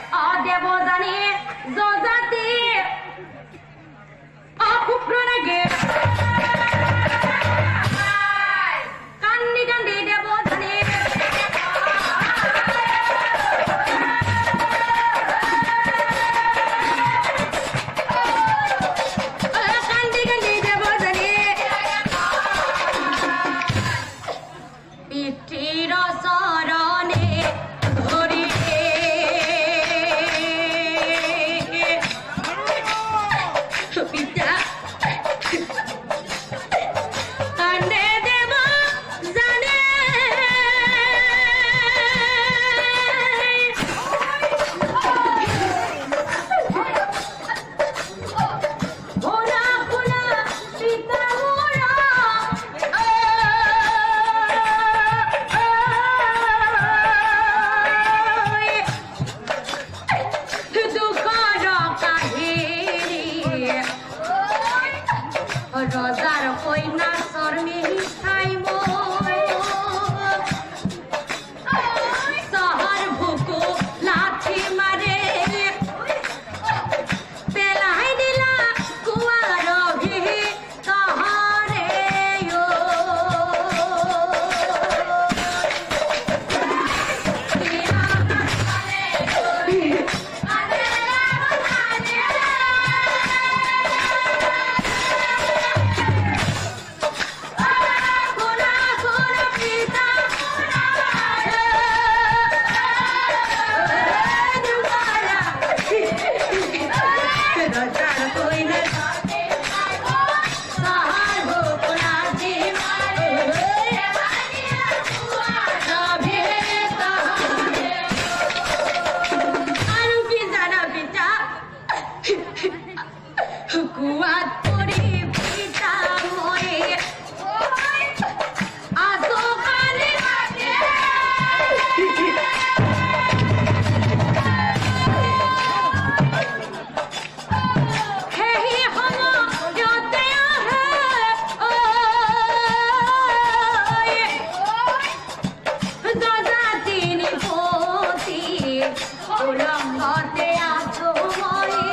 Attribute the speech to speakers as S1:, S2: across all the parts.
S1: দেব জানি যজাতি অপুপ্র লাগে কান্দি কান্দি দেব জানি কান্দি কান্দি দেব জানি পিতৃর চরণে ধরি পিতা কান্দে দেব জানে ভোলা ভোলা পিতা মোরা দুঃখর কাহিনী রজার কইনা শর্মী খাইব শহর ভুকু লাঠি মারে পেলাই দিলা কুয়ার ভি তহরে কুয়াত পড়ি পিতা মরে আসো কালে হেহি হম যতে আহে যজাতি নিপতি উলম্বতে আসো মরে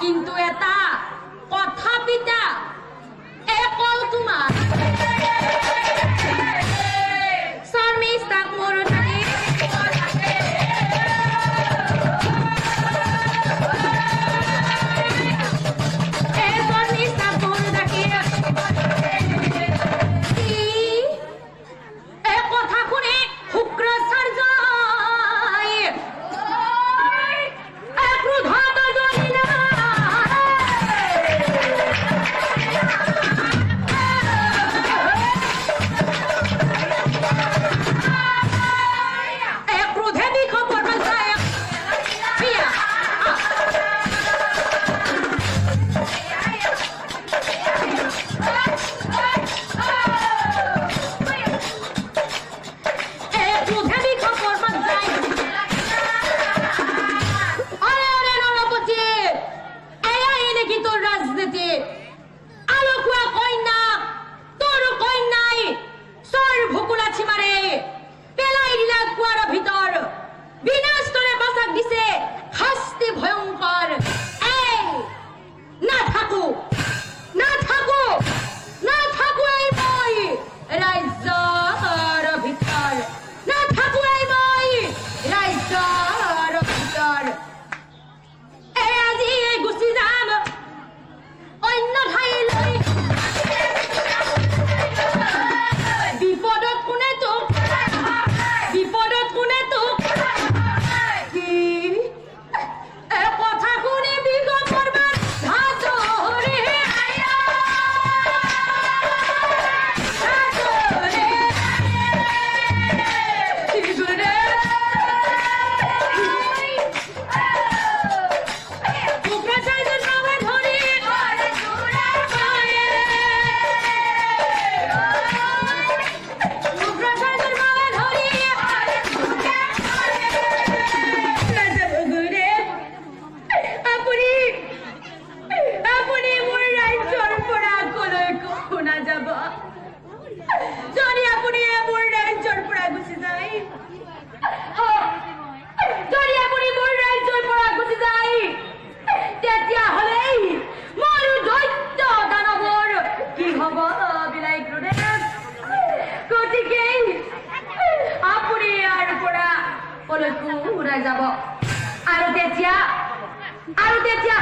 S1: কিন্তু এটা কথা পিতা একল তোমার শর্মিষ্ঠাক মোৰ নাৰী শৰ্মিষ্ঠাক মোৰ নাকি এই কথা শুনি শুক্ৰাচাৰ্য ক্ৰোধত জ্বলিলা তেতিয়াহ'লেই মোৰ দৈত্য দানৱৰ কি হ'ব বিলাই গুৰুদেৱ গতিকে আপুনি ইয়াৰ পৰা কলৈকো ওলাই যাব আৰু তেতিয়া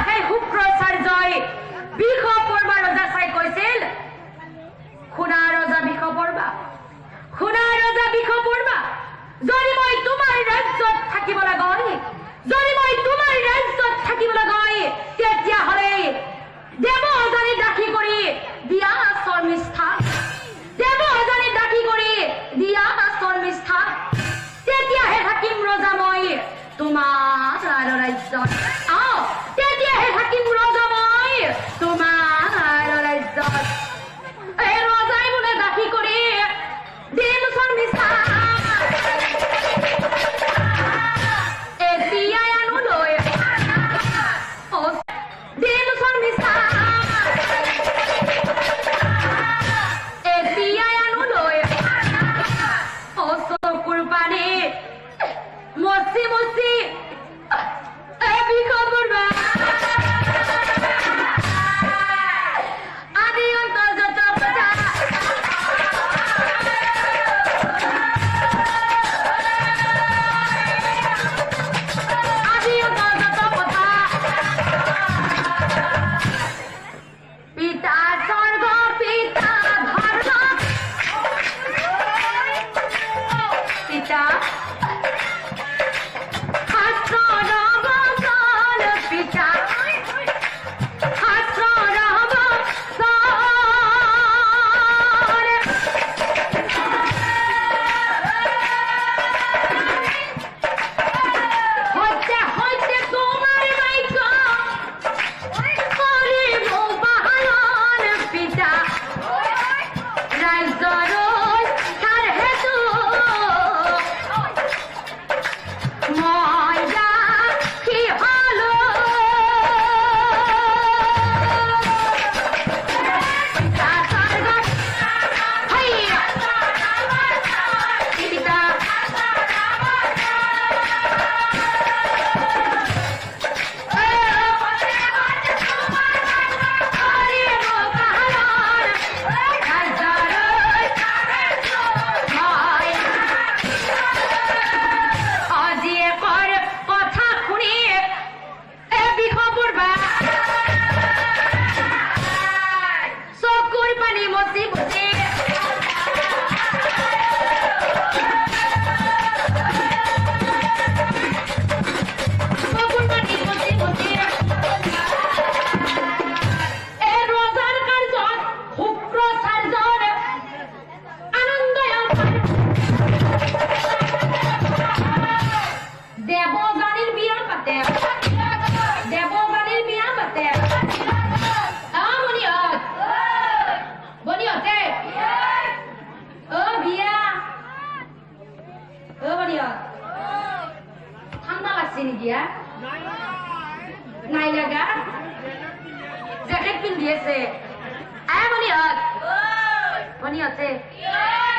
S1: সেই শুক্ৰাচাৰ্যই বিষ পৰবা ৰজা চাই কৈছিল শুনা ৰজা বিষ পৰবা যদি মই তোমাৰ ৰাজ্যত থাকিবলৈ গৈ তেতিয়াহ'লে দেৱযানী দাখি কৰি দিয়া শৰ্মিষ্ঠা তেতিয়াহে থাকিম ৰজা মই তোমাৰ ৰাজ্যত তেতিয়াহে থাকিম ৰজা মই তোমাৰ ৰাজ্যত এই ৰজাই বোলে দাখি কৰি দিম Sharmistha Này là gã Jacket pin dia se. Ai Moniot? Moniot se.